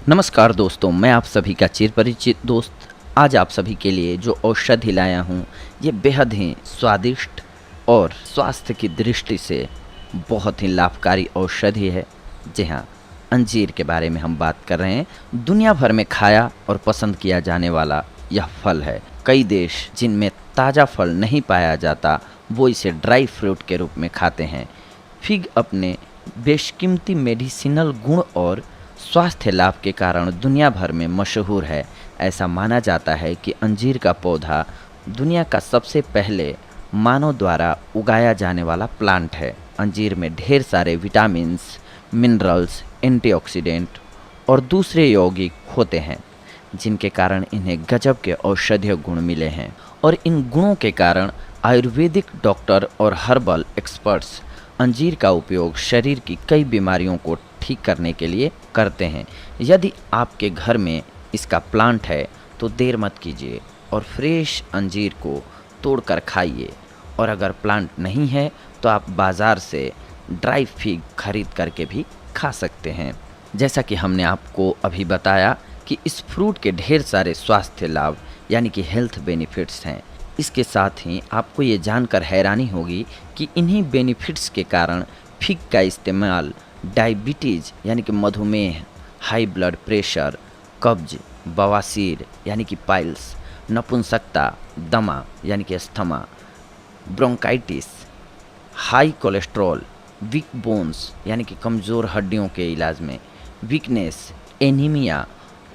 नमस्कार दोस्तों, मैं आप सभी का चिर परिचित दोस्त आज आप सभी के लिए जो औषधि लाया हूँ ये बेहद ही स्वादिष्ट और स्वास्थ्य की दृष्टि से बहुत ही लाभकारी औषधि है। जी हाँ, अंजीर के बारे में हम बात कर रहे हैं। दुनिया भर में खाया और पसंद किया जाने वाला यह फल है। कई देश जिनमें ताज़ा फल नहीं पाया जाता वो इसे ड्राई फ्रूट के रूप में खाते हैं। फिग अपने बेशकीमती मेडिसिनल गुण और स्वास्थ्य लाभ के कारण दुनिया भर में मशहूर है। ऐसा माना जाता है कि अंजीर का पौधा दुनिया का सबसे पहले मानव द्वारा उगाया जाने वाला प्लांट है। अंजीर में ढेर सारे विटामिन्स, मिनरल्स, एंटीऑक्सीडेंट और दूसरे यौगिक होते हैं जिनके कारण इन्हें गजब के औषधीय गुण मिले हैं और इन गुणों के कारण आयुर्वेदिक डॉक्टर और हर्बल एक्सपर्ट्स अंजीर का उपयोग शरीर की कई बीमारियों को ठीक करने के लिए करते हैं। यदि आपके घर में इसका प्लांट है तो देर मत कीजिए और फ्रेश अंजीर को तोड़कर खाइए, और अगर प्लांट नहीं है तो आप बाज़ार से ड्राई फिग खरीद करके भी खा सकते हैं। जैसा कि हमने आपको अभी बताया कि इस फ्रूट के ढेर सारे स्वास्थ्य लाभ यानी कि हेल्थ बेनिफिट्स हैं। इसके साथ ही आपको ये जानकर हैरानी होगी कि इन्हीं बेनिफिट्स के कारण फिग का इस्तेमाल डायबिटीज़ यानी कि मधुमेह, हाई ब्लड प्रेशर, कब्ज, बवासीर यानी कि पाइल्स, नपुंसकता, दमा यानी कि asthma, bronchitis, high cholesterol, weak bones यानी कि कमज़ोर हड्डियों के इलाज में, वीकनेस, एनीमिया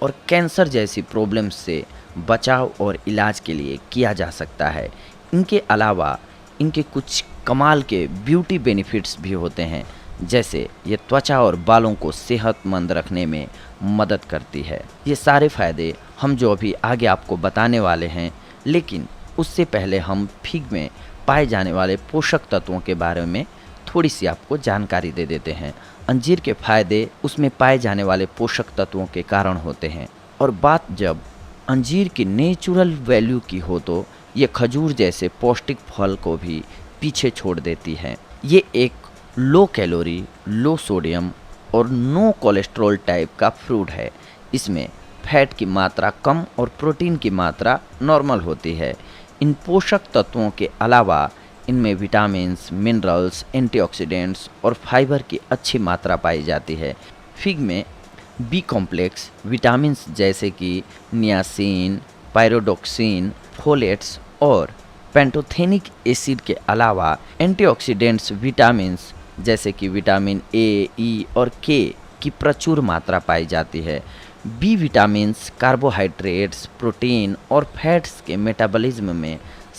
और कैंसर जैसी प्रॉब्लम्स से बचाव और इलाज के लिए किया जा सकता है। इनके अलावा इनके कुछ कमाल के ब्यूटी बेनिफिट्स भी होते हैं, जैसे ये त्वचा और बालों को सेहतमंद रखने में मदद करती है। ये सारे फ़ायदे हम जो अभी आगे आपको बताने वाले हैं, लेकिन उससे पहले हम फिग में पाए जाने वाले पोषक तत्वों के बारे में थोड़ी सी आपको जानकारी दे देते हैं। अंजीर के फ़ायदे उसमें पाए जाने वाले पोषक तत्वों के कारण होते हैं, और बात जब अंजीर की नेचुरल वैल्यू की हो तो ये खजूर जैसे पौष्टिक फल को भी पीछे छोड़ देती है। ये एक लो कैलोरी, लो सोडियम और नो कोलेस्ट्रॉल टाइप का फ्रूट है। इसमें फैट की मात्रा कम और प्रोटीन की मात्रा नॉर्मल होती है। इन पोषक तत्वों के अलावा इनमें विटामिन्स, मिनरल्स, एंटीऑक्सीडेंट्स और फाइबर की अच्छी मात्रा पाई जाती है। फिग में बी कॉम्प्लेक्स विटामिन्स जैसे कि नियासिन, पायरोडोक्सिन, फोलेट्स और पेंटोथेनिक एसिड के अलावा एंटीऑक्सीडेंट्स विटामिन्स जैसे कि विटामिन ए, ई और के की प्रचुर मात्रा पाई जाती है। बी विटामिन्स कार्बोहाइड्रेट्स, प्रोटीन और फैट्स के मेटाबॉलिज्म में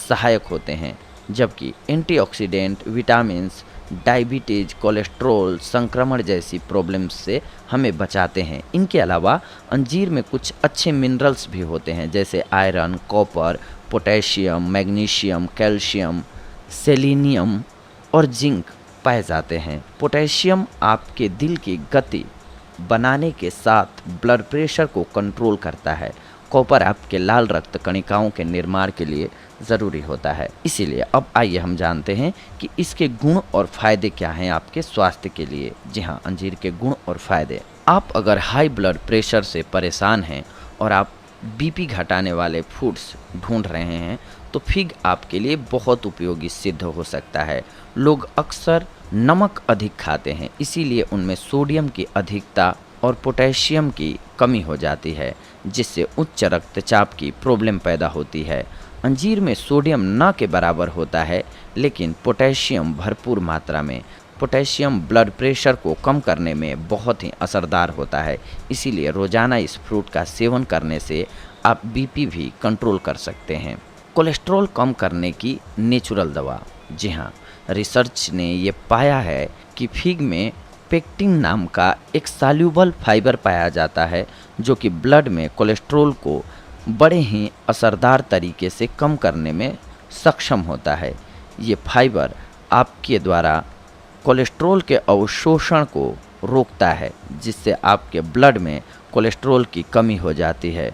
सहायक होते हैं, जबकि एंटीऑक्सीडेंट विटामिन्स डायबिटीज, कोलेस्ट्रॉल, संक्रमण जैसी प्रॉब्लम्स से हमें बचाते हैं। इनके अलावा अंजीर में कुछ अच्छे मिनरल्स भी होते हैं, जैसे iron, copper, potassium, magnesium, calcium, selenium और जिंक पाए जाते हैं। पोटेशियम आपके दिल की गति बनाने के साथ ब्लड प्रेशर को कंट्रोल करता है। कॉपर आपके लाल रक्त कणिकाओं के निर्माण के लिए ज़रूरी होता है। इसीलिए अब आइए हम जानते हैं कि इसके गुण और फ़ायदे क्या हैं आपके स्वास्थ्य के लिए। जी हाँ, अंजीर के गुण और फ़ायदे। आप अगर हाई ब्लड प्रेशर से परेशान हैं और आप बीपी घटाने वाले फूड्स ढूंढ रहे हैं तो फिग आपके लिए बहुत उपयोगी सिद्ध हो सकता है। लोग अक्सर नमक अधिक खाते हैं, इसीलिए उनमें सोडियम की अधिकता और पोटेशियम की कमी हो जाती है, जिससे उच्च रक्तचाप की प्रॉब्लम पैदा होती है। अंजीर में सोडियम न के बराबर होता है, लेकिन पोटेशियम भरपूर मात्रा में। पोटेशियम ब्लड प्रेशर को कम करने में बहुत ही असरदार होता है, इसीलिए रोज़ाना इस फ्रूट का सेवन करने से आप बीपी भी कंट्रोल कर सकते हैं। कोलेस्ट्रॉल कम करने की नेचुरल दवा। जी हाँ, रिसर्च ने ये पाया है कि फिग में पेक्टिन नाम का एक सॉल्यूबल फाइबर पाया जाता है, जो कि ब्लड में कोलेस्ट्रॉल को बड़े ही असरदार तरीके से कम करने में सक्षम होता है। ये फाइबर आपके द्वारा कोलेस्ट्रॉल के अवशोषण को रोकता है, जिससे आपके ब्लड में कोलेस्ट्रॉल की कमी हो जाती है,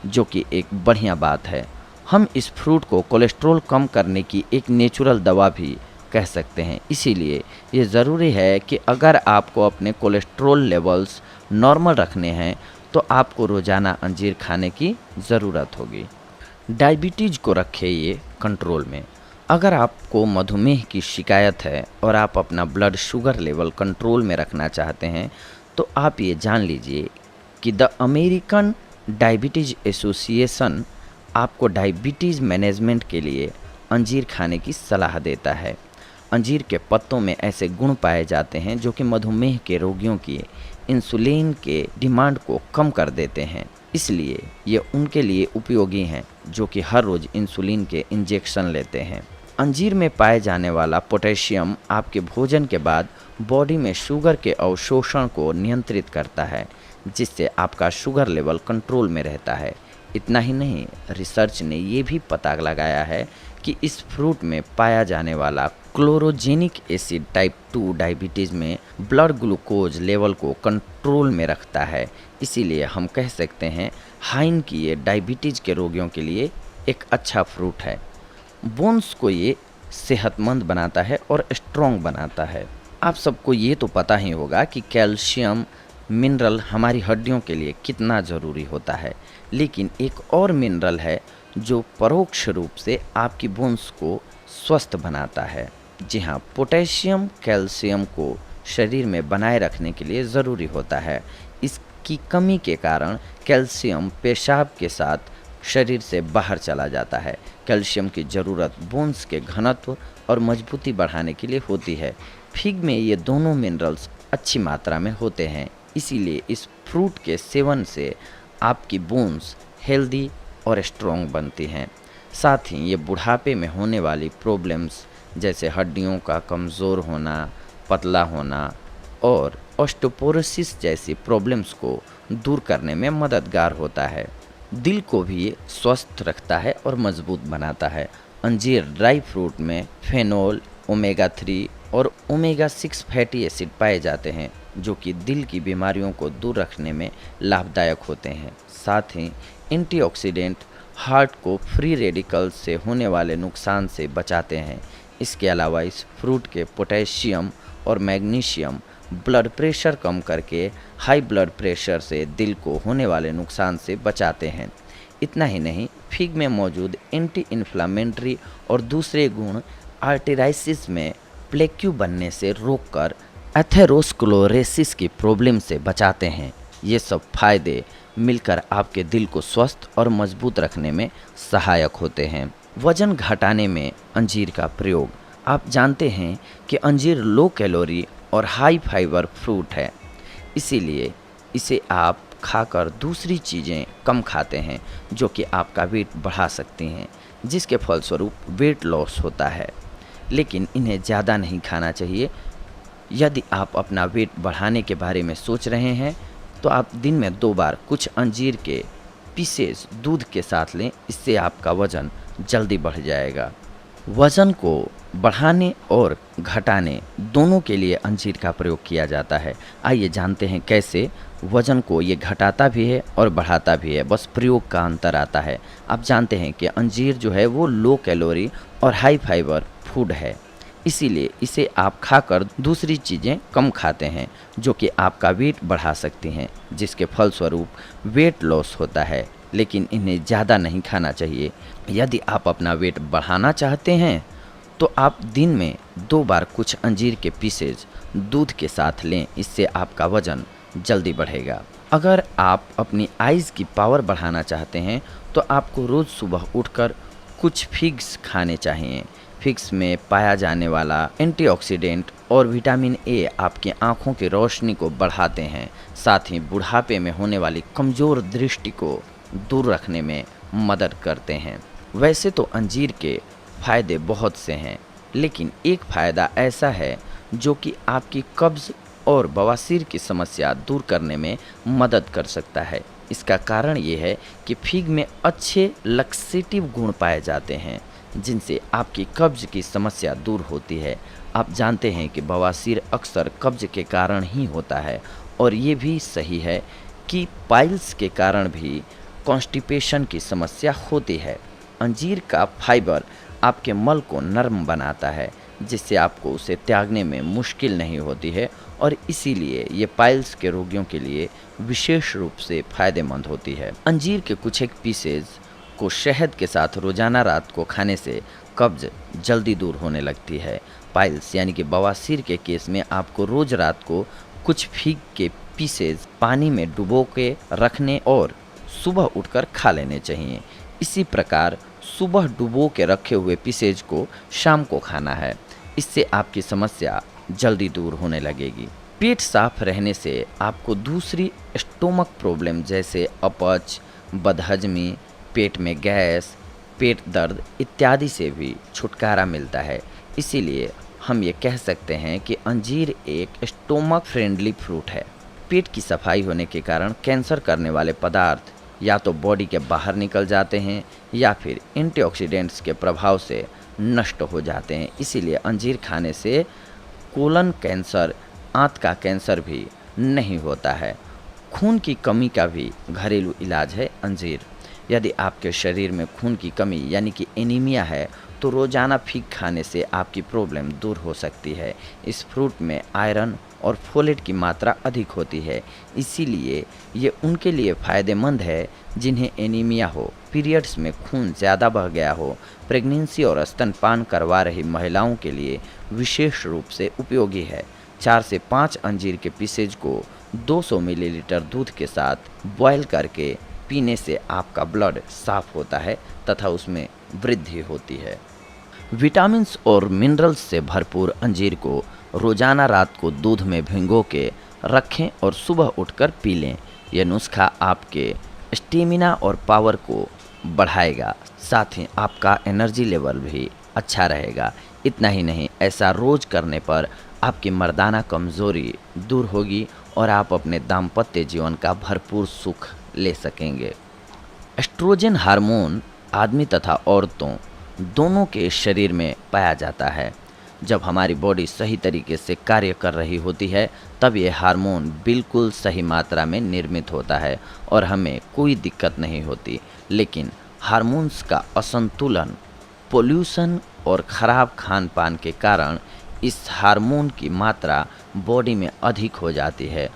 जो कि एक बढ़िया बात है। हम इस फ्रूट को कोलेस्ट्रॉल कम करने की एक नेचुरल दवा भी कह सकते हैं। इसीलिए ये ज़रूरी है कि अगर आपको अपने कोलेस्ट्रॉल लेवल्स नॉर्मल रखने हैं तो आपको रोज़ाना अंजीर खाने की ज़रूरत होगी। डायबिटीज़ को रखें ये कंट्रोल में। अगर आपको मधुमेह की शिकायत है और आप अपना ब्लड शुगर लेवल कंट्रोल में रखना चाहते हैं, तो आप ये जान लीजिए कि द अमेरिकन डायबिटीज़ एसोसिएशन आपको डायबिटीज़ मैनेजमेंट के लिए अंजीर खाने की सलाह देता है। अंजीर के पत्तों में ऐसे गुण पाए जाते हैं जो कि मधुमेह के रोगियों की इंसुलिन के डिमांड को कम कर देते हैं। इसलिए ये उनके लिए उपयोगी हैं जो कि हर रोज़ इंसुलिन के इंजेक्शन लेते हैं। अंजीर में पाए जाने वाला पोटेशियम आपके भोजन के बाद बॉडी में शुगर के अवशोषण को नियंत्रित करता है, जिससे आपका शुगर लेवल कंट्रोल में रहता है। इतना ही नहीं, रिसर्च ने ये भी पता लगाया है कि इस फ्रूट में पाया जाने वाला क्लोरोजेनिक एसिड टाइप 2 डायबिटीज़ में ब्लड ग्लूकोज लेवल को कंट्रोल में रखता है। इसीलिए हम कह सकते हैं हाइन की ये डायबिटीज़ के रोगियों के लिए एक अच्छा फ्रूट है। बोन्स को ये सेहतमंद बनाता है और स्ट्रॉन्ग बनाता है। आप सबको ये तो पता ही होगा कि कैल्शियम मिनरल हमारी हड्डियों के लिए कितना ज़रूरी होता है, लेकिन एक और मिनरल है जो परोक्ष रूप से आपकी बोन्स को स्वस्थ बनाता है। जी हाँ, पोटेशियम कैल्शियम को शरीर में बनाए रखने के लिए ज़रूरी होता है। इसकी कमी के कारण कैल्शियम पेशाब के साथ शरीर से बाहर चला जाता है। कैल्शियम की ज़रूरत बोन्स के घनत्व और मजबूती बढ़ाने के लिए होती है। फिग में ये दोनों मिनरल्स अच्छी मात्रा में होते हैं, इसीलिए इस फ्रूट के सेवन से आपकी बोन्स हेल्दी और स्ट्रॉन्ग बनती हैं। साथ ही ये बुढ़ापे में होने वाली प्रॉब्लम्स जैसे हड्डियों का कमज़ोर होना, पतला होना और ऑस्टियोपोरोसिस जैसी प्रॉब्लम्स को दूर करने में मददगार होता है। दिल को भी ये स्वस्थ रखता है और मजबूत बनाता है। अंजीर ड्राई फ्रूट में फेनोल, ओमेगा 3 और ओमेगा 6 फैटी एसिड पाए जाते हैं जो कि दिल की बीमारियों को दूर रखने में लाभदायक होते हैं। साथ ही एंटीऑक्सीडेंट हार्ट को फ्री रेडिकल्स से होने वाले नुकसान से बचाते हैं। इसके अलावा इस फ्रूट के पोटेशियम और मैग्नीशियम ब्लड प्रेशर कम करके हाई ब्लड प्रेशर से दिल को होने वाले नुकसान से बचाते हैं। इतना ही नहीं, फिग में मौजूद एंटी इन्फ्लामेटरी और दूसरे गुण आर्टेराइसिस में प्लेक्यू बनने से रोककर एथेरोस्क्लेरोसिस की प्रॉब्लम से बचाते हैं। ये सब फायदे मिलकर आपके दिल को स्वस्थ और मजबूत रखने में सहायक होते हैं। वजन घटाने में अंजीर का प्रयोग। आप जानते हैं कि अंजीर लो कैलोरी और हाई फाइबर फ्रूट है, इसीलिए इसे आप खाकर दूसरी चीज़ें कम खाते हैं जो कि आपका वेट बढ़ा सकती हैं, जिसके फलस्वरूप वेट लॉस होता है। लेकिन इन्हें ज़्यादा नहीं खाना चाहिए। यदि आप अपना वेट बढ़ाने के बारे में सोच रहे हैं तो आप दिन में 2 बार कुछ अंजीर के पीसेस दूध के साथ लें, इससे आपका वज़न जल्दी बढ़ जाएगा। वज़न को बढ़ाने और घटाने दोनों के लिए अंजीर का प्रयोग किया जाता है। आइए जानते हैं कैसे। वज़न को ये घटाता भी है और बढ़ाता भी है, बस प्रयोग का अंतर आता है। आप जानते हैं कि अंजीर जो है वो लो कैलोरी और हाई फाइबर फूड है, इसीलिए इसे आप खाकर दूसरी चीज़ें कम खाते हैं जो कि आपका वेट बढ़ा सकती हैं, जिसके फलस्वरूप वेट लॉस होता है। लेकिन इन्हें ज़्यादा नहीं खाना चाहिए। यदि आप अपना वेट बढ़ाना चाहते हैं तो आप दिन में 2 बार कुछ अंजीर के पीसेज दूध के साथ लें, इससे आपका वज़न जल्दी बढ़ेगा। अगर आप अपनी आइज़ की पावर बढ़ाना चाहते हैं तो आपको रोज़ सुबह उठकर कुछ फिग्स खाने चाहिए। फिग्स में पाया जाने वाला एंटीऑक्सीडेंट और विटामिन ए आपकी आँखों की रोशनी को बढ़ाते हैं, साथ ही बुढ़ापे में होने वाली कमज़ोर दृष्टि को दूर रखने में मदद करते हैं। वैसे तो अंजीर के फ़ायदे बहुत से हैं, लेकिन एक फ़ायदा ऐसा है जो कि आपकी कब्ज़ और बवासीर की समस्या दूर करने में मदद कर सकता है। इसका कारण ये है कि फिग में अच्छे लक्सेटिव गुण पाए जाते हैं, जिनसे आपकी कब्ज़ की समस्या दूर होती है। आप जानते हैं कि बवासीर अक्सर कब्ज़ के कारण ही होता है, और ये भी सही है कि पाइल्स के कारण भी कॉन्स्टिपेशन की समस्या होती है। अंजीर का फाइबर आपके मल को नरम बनाता है, जिससे आपको उसे त्यागने में मुश्किल नहीं होती है और इसीलिए ये पाइल्स के रोगियों के लिए विशेष रूप से फायदेमंद होती है। अंजीर के कुछ एक पीसेज को शहद के साथ रोजाना रात को खाने से कब्ज जल्दी दूर होने लगती है। पाइल्स यानी कि बवासीर के केस में आपको रोज रात को कुछ फीग के पीसेज पानी में डुबो के रखने और सुबह उठकर खा लेने चाहिए। इसी प्रकार सुबह डुबो के रखे हुए पीसेज को शाम को खाना है। इससे आपकी समस्या जल्दी दूर होने लगेगी। पेट साफ रहने से आपको दूसरी स्टोमक प्रॉब्लम जैसे अपच, बदहजमी, पेट में गैस, पेट दर्द इत्यादि से भी छुटकारा मिलता है। इसीलिए हम ये कह सकते हैं कि अंजीर एक स्टोमक फ्रेंडली फ्रूट है। पेट की सफाई होने के कारण कैंसर करने वाले पदार्थ या तो बॉडी के बाहर निकल जाते हैं या फिर एंटीऑक्सीडेंट्स के प्रभाव से नष्ट हो जाते हैं। इसीलिए अंजीर खाने से कोलन कैंसर, आंत का कैंसर भी नहीं होता है। खून की कमी का भी घरेलू इलाज है अंजीर। यदि आपके शरीर में खून की कमी यानी कि एनीमिया है तो रोज़ाना फीग खाने से आपकी प्रॉब्लम दूर हो सकती है। इस फ्रूट में आयरन और फोलेट की मात्रा अधिक होती है, इसीलिए ये उनके लिए फ़ायदेमंद है जिन्हें एनीमिया हो, पीरियड्स में खून ज़्यादा बह गया हो, प्रेगनेंसी और स्तनपान करवा रही महिलाओं के लिए विशेष रूप से उपयोगी है। 4 से 5 अंजीर के पीसेज को 200 मिलीलीटर दूध के साथ बॉयल करके पीने से आपका ब्लड साफ होता है तथा उसमें वृद्धि होती है। विटामिन्स और मिनरल्स से भरपूर अंजीर को रोज़ाना रात को दूध में भिगो के रखें और सुबह उठकर पी लें। यह नुस्खा आपके स्टेमिना और पावर को बढ़ाएगा, साथ ही आपका एनर्जी लेवल भी अच्छा रहेगा। इतना ही नहीं, ऐसा रोज़ करने पर आपकी मर्दाना कमज़ोरी दूर होगी और आप अपने दाम्पत्य जीवन का भरपूर सुख ले सकेंगे। एस्ट्रोजन हार्मोन आदमी तथा औरतों दोनों के शरीर में पाया जाता है। जब हमारी बॉडी सही तरीके से कार्य कर रही होती है तब ये हार्मोन बिल्कुल सही मात्रा में निर्मित होता है और हमें कोई दिक्कत नहीं होती। लेकिन हार्मोन्स का असंतुलन, पोल्यूशन और ख़राब खान पान के कारण इस हार्मोन की मात्रा बॉडी में अधिक हो जाती है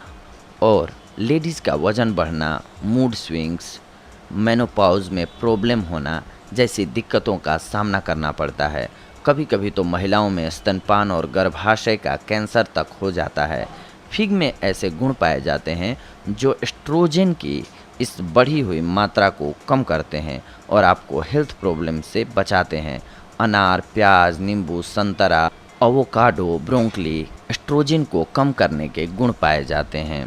और लेडीज़ का वज़न बढ़ना, मूड स्विंग्स, मेनोपॉज में प्रॉब्लम होना जैसी दिक्कतों का सामना करना पड़ता है। कभी कभी तो महिलाओं में स्तनपान और गर्भाशय का कैंसर तक हो जाता है। फिग में ऐसे गुण पाए जाते हैं जो एस्ट्रोजन की इस बढ़ी हुई मात्रा को कम करते हैं और आपको हेल्थ प्रॉब्लम से बचाते हैं। अनार, प्याज, नींबू, संतरा, एवोकाडो, ब्रोंकली एस्ट्रोजन को कम करने के गुण पाए जाते हैं।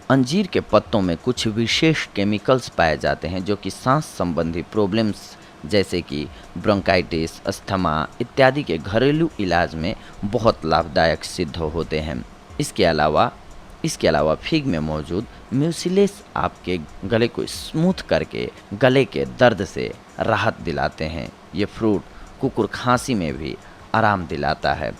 अंजीर के पत्तों में कुछ विशेष केमिकल्स पाए जाते हैं जो कि सांस संबंधी प्रॉब्लम्स जैसे कि ब्रोंकाइटिस, अस्थमा इत्यादि के घरेलू इलाज में बहुत लाभदायक सिद्ध होते हैं। इसके अलावा फिग में मौजूद म्यूसिलेस आपके गले को स्मूथ करके गले के दर्द से राहत दिलाते हैं। ये फ्रूट कुकुर खांसी में भी आराम दिलाता है।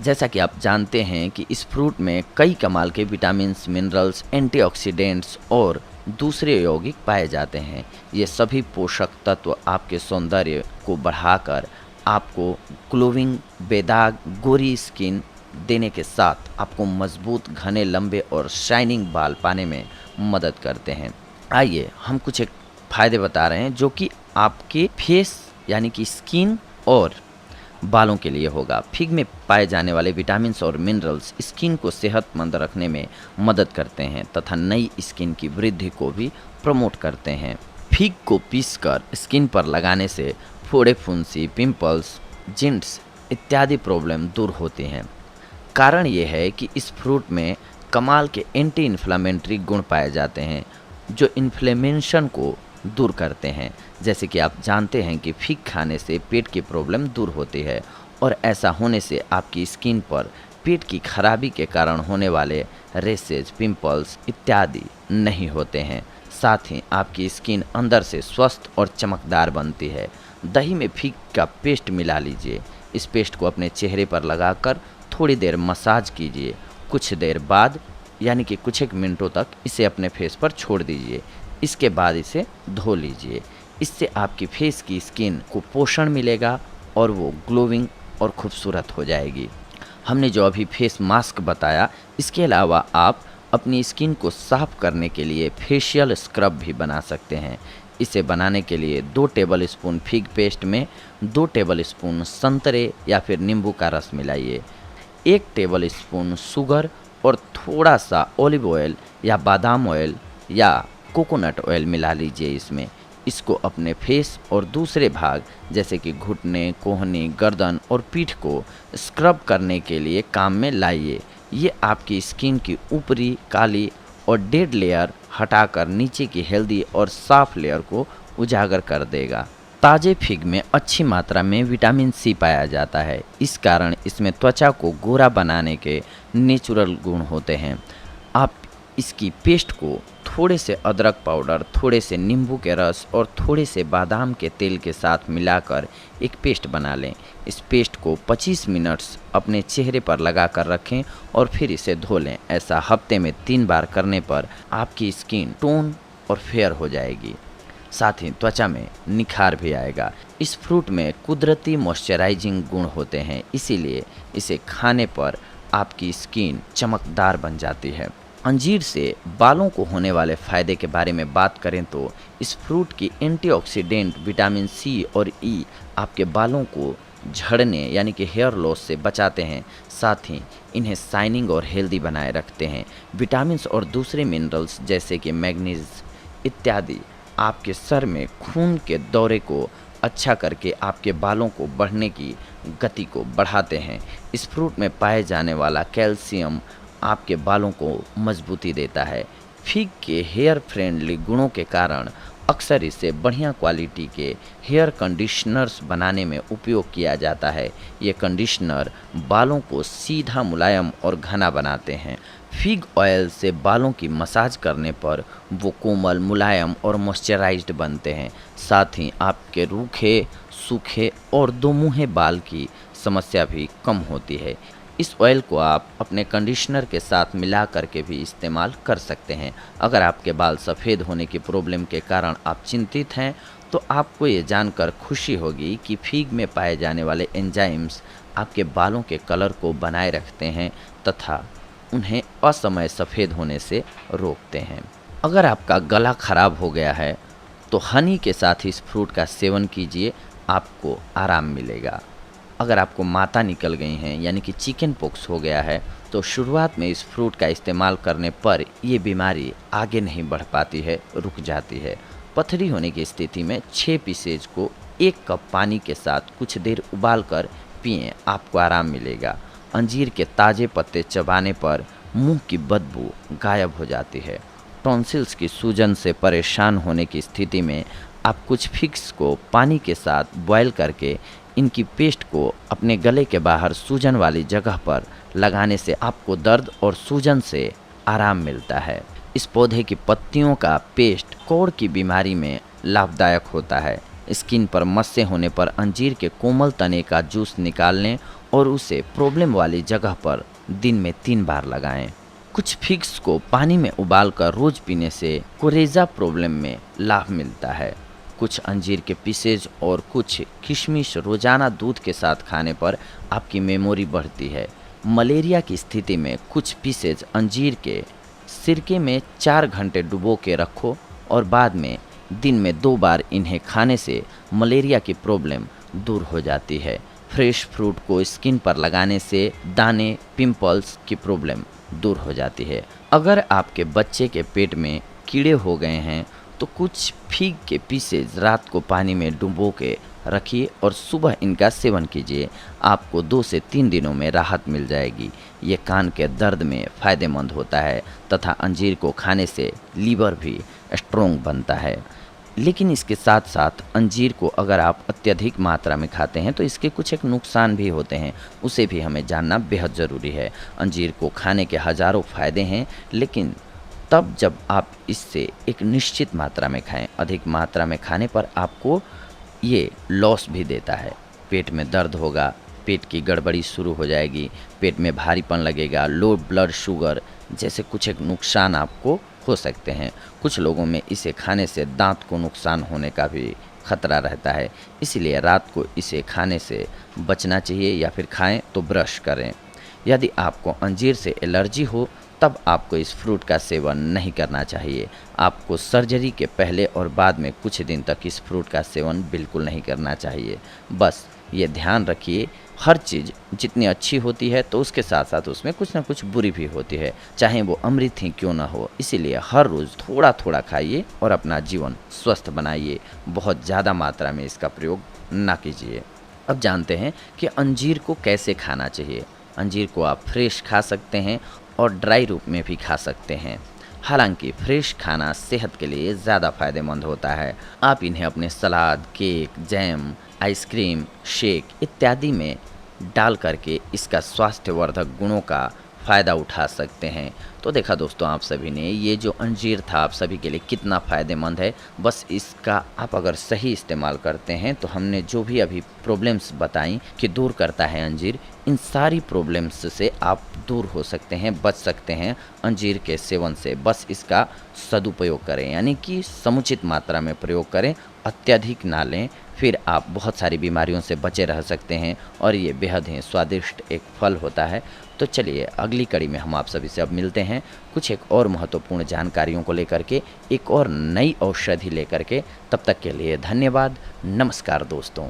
जैसा कि आप जानते हैं कि इस फ्रूट में कई कमाल के विटामिन्स, मिनरल्स, एंटीऑक्सीडेंट्स और दूसरे यौगिक पाए जाते हैं। ये सभी पोषक तत्व आपके सौंदर्य को बढ़ाकर आपको ग्लोविंग, बेदाग, गोरी स्किन देने के साथ आपको मजबूत, घने, लंबे और शाइनिंग बाल पाने में मदद करते हैं। आइए हम कुछ एक फ़ायदे बता रहे हैं जो कि आपके फेस यानी कि स्किन और बालों के लिए होगा। फिग में पाए जाने वाले विटामिन्स और मिनरल्स स्किन को सेहतमंद रखने में मदद करते हैं तथा नई स्किन की वृद्धि को भी प्रमोट करते हैं। फिग को पीसकर स्किन पर लगाने से फोड़े, फुंसी, पिंपल्स, जिंट्स इत्यादि प्रॉब्लम दूर होती हैं। कारण ये है कि इस फ्रूट में कमाल के एंटी इन्फ्लेमेटरी गुण पाए जाते हैं जो इन्फ्लेमेशन को दूर करते हैं। जैसे कि आप जानते हैं कि फिग खाने से पेट की प्रॉब्लम दूर होती है और ऐसा होने से आपकी स्किन पर पेट की खराबी के कारण होने वाले रेसेज, पिंपल्स इत्यादि नहीं होते हैं। साथ ही आपकी स्किन अंदर से स्वस्थ और चमकदार बनती है। दही में फिग का पेस्ट मिला लीजिए। इस पेस्ट को अपने चेहरे पर लगाकर थोड़ी देर मसाज कीजिए। कुछ देर बाद यानी कि कुछ एक मिनटों तक इसे अपने फेस पर छोड़ दीजिए। इसके बाद इसे धो लीजिए। इससे आपकी फेस की स्किन को पोषण मिलेगा और वो ग्लोविंग और खूबसूरत हो जाएगी। हमने जो अभी फेस मास्क बताया, इसके अलावा आप अपनी स्किन को साफ करने के लिए फेशियल स्क्रब भी बना सकते हैं। इसे बनाने के लिए 2 टेबलस्पून फिग पेस्ट में 2 टेबलस्पून संतरे या फिर नींबू का रस मिलाइए, 1 टेबलस्पून शुगर और थोड़ा सा ऑलिव ऑयल या बादाम ऑयल या कोकोनट ऑयल मिला लीजिए इसमें। इसको अपने फेस और दूसरे भाग जैसे कि घुटने, कोहनी, गर्दन और पीठ को स्क्रब करने के लिए काम में लाइए। ये आपकी स्किन की ऊपरी काली और डेड लेयर हटाकर नीचे की हेल्दी और साफ लेयर को उजागर कर देगा। ताजे फिग में अच्छी मात्रा में विटामिन सी पाया जाता है, इस कारण इसमें त्वचा को गोरा बनाने के नेचुरल गुण होते हैं। आप इसकी पेस्ट को थोड़े से अदरक पाउडर, थोड़े से नींबू के रस और थोड़े से बादाम के तेल के साथ मिलाकर एक पेस्ट बना लें। इस पेस्ट को 25 मिनट्स अपने चेहरे पर लगाकर रखें और फिर इसे धो लें। ऐसा हफ्ते में 3 बार करने पर आपकी स्किन टोन और फेयर हो जाएगी, साथ ही त्वचा में निखार भी आएगा। इस फ्रूट में कुदरती मॉइस्चराइजिंग गुण होते हैं, इसीलिए इसे खाने पर आपकी स्किन चमकदार बन जाती है। अंजीर से बालों को होने वाले फ़ायदे के बारे में बात करें तो इस फ्रूट की एंटीऑक्सीडेंट विटामिन सी और ई आपके बालों को झड़ने यानी कि हेयर लॉस से बचाते हैं, साथ ही इन्हें शाइनिंग और हेल्दी बनाए रखते हैं। विटामिन्स और दूसरे मिनरल्स जैसे कि मैग्नीज इत्यादि आपके सर में खून के दौरे को अच्छा करके आपके बालों को बढ़ने की गति को बढ़ाते हैं। इस फ्रूट में पाए जाने वाला कैल्शियम आपके बालों को मजबूती देता है। फिग के हेयर फ्रेंडली गुणों के कारण अक्सर इसे बढ़िया क्वालिटी के हेयर कंडीशनर्स बनाने में उपयोग किया जाता है। ये कंडीशनर बालों को सीधा, मुलायम और घना बनाते हैं। फिग ऑयल से बालों की मसाज करने पर वो कोमल, मुलायम और मॉइस्चराइज्ड बनते हैं, साथ ही आपके रूखे, सूखे और दोमुहे बाल की समस्या भी कम होती है। इस ऑयल को आप अपने कंडीशनर के साथ मिला करके भी इस्तेमाल कर सकते हैं। अगर आपके बाल सफ़ेद होने की प्रॉब्लम के कारण आप चिंतित हैं तो आपको ये जानकर खुशी होगी कि फिग में पाए जाने वाले एंजाइम्स आपके बालों के कलर को बनाए रखते हैं तथा उन्हें असमय सफ़ेद होने से रोकते हैं। अगर आपका गला खराब हो गया है तो हनी के साथ इस फ्रूट का सेवन कीजिए, आपको आराम मिलेगा। अगर आपको माता निकल गई हैं यानी कि चिकन पॉक्स हो गया है तो शुरुआत में इस फ्रूट का इस्तेमाल करने पर ये बीमारी आगे नहीं बढ़ पाती है, रुक जाती है। पथरी होने की स्थिति में 6 पीसेज को 1 कप पानी के साथ कुछ देर उबाल कर पिएँ, आपको आराम मिलेगा। अंजीर के ताज़े पत्ते चबाने पर मुंह की बदबू गायब हो जाती है। टॉन्सिल्स की सूजन से परेशान होने की स्थिति में आप कुछ फिग्स को पानी के साथ बॉयल करके इनकी पेस्ट को अपने गले के बाहर सूजन वाली जगह पर लगाने से आपको दर्द और सूजन से आराम मिलता है। इस पौधे की पत्तियों का पेस्ट कोढ़ की बीमारी में लाभदायक होता है। स्किन पर मस्से होने पर अंजीर के कोमल तने का जूस निकाल लें और उसे प्रॉब्लम वाली जगह पर दिन में 3 बार लगाएं। कुछ फिग्स को पानी में उबालकर रोज पीने से कोरेजा प्रॉब्लम में लाभ मिलता है। कुछ अंजीर के पीसेज और कुछ किशमिश रोजाना दूध के साथ खाने पर आपकी मेमोरी बढ़ती है। मलेरिया की स्थिति में कुछ पीसेज अंजीर के सिरके में 4 घंटे डुबो के रखो और बाद में दिन में 2 बार इन्हें खाने से मलेरिया की प्रॉब्लम दूर हो जाती है। फ्रेश फ्रूट को स्किन पर लगाने से दाने, पिंपल्स की प्रॉब्लम दूर हो जाती है। अगर आपके बच्चे के पेट में कीड़े हो गए हैं तो कुछ फिग के पीसेज रात को पानी में डुबो के रखिए और सुबह इनका सेवन कीजिए। आपको 2 से 3 दिनों में राहत मिल जाएगी। ये कान के दर्द में फ़ायदेमंद होता है तथा अंजीर को खाने से लीवर भी स्ट्रोंग बनता है। लेकिन इसके साथ साथ अंजीर को अगर आप अत्यधिक मात्रा में खाते हैं तो इसके कुछ एक नुकसान भी होते हैं, उसे भी हमें जानना बेहद ज़रूरी है। अंजीर को खाने के हज़ारों फ़ायदे हैं, लेकिन तब जब आप इससे एक निश्चित मात्रा में खाएं। अधिक मात्रा में खाने पर आपको ये लॉस भी देता है। पेट में दर्द होगा, पेट की गड़बड़ी शुरू हो जाएगी, पेट में भारीपन लगेगा, लो ब्लड शुगर जैसे कुछ एक नुकसान आपको हो सकते हैं। कुछ लोगों में इसे खाने से दांत को नुकसान होने का भी खतरा रहता है, इसीलिए रात को इसे खाने से बचना चाहिए या फिर खाएं तो ब्रश करें। यदि आपको अंजीर से एलर्जी हो तब आपको इस फ्रूट का सेवन नहीं करना चाहिए। आपको सर्जरी के पहले और बाद में कुछ दिन तक इस फ्रूट का सेवन बिल्कुल नहीं करना चाहिए। बस ये ध्यान रखिए, हर चीज़ जितनी अच्छी होती है तो उसके साथ साथ उसमें कुछ ना कुछ बुरी भी होती है, चाहे वो अमृत ही क्यों ना हो। इसीलिए हर रोज़ थोड़ा थोड़ा खाइए और अपना जीवन स्वस्थ बनाइए। बहुत ज़्यादा मात्रा में इसका प्रयोग ना कीजिए। अब जानते हैं कि अंजीर को कैसे खाना चाहिए। अंजीर को आप फ्रेश खा सकते हैं और ड्राई रूप में भी खा सकते हैं। हालांकि फ्रेश खाना सेहत के लिए ज़्यादा फायदेमंद होता है। आप इन्हें अपने सलाद, केक, जैम, आइसक्रीम, शेक इत्यादि में डाल करके इसका स्वास्थ्यवर्धक गुणों का फ़ायदा उठा सकते हैं। तो देखा दोस्तों, आप सभी ने ये जो अंजीर था आप सभी के लिए कितना फ़ायदेमंद है। बस इसका आप अगर सही इस्तेमाल करते हैं तो हमने जो भी अभी प्रॉब्लम्स बताई कि दूर करता है अंजीर, इन सारी प्रॉब्लम्स से आप दूर हो सकते हैं, बच सकते हैं अंजीर के सेवन से। बस इसका सदुपयोग करें, यानी कि समुचित मात्रा में प्रयोग करें, अत्यधिक ना लें, फिर आप बहुत सारी बीमारियों से बचे रह सकते हैं। और ये बेहद ही स्वादिष्ट एक फल होता है। तो चलिए अगली कड़ी में हम आप सभी से अब मिलते हैं कुछ एक और महत्वपूर्ण जानकारियों को लेकर के, एक और नई औषधि लेकर के। तब तक के लिए धन्यवाद। नमस्कार दोस्तों।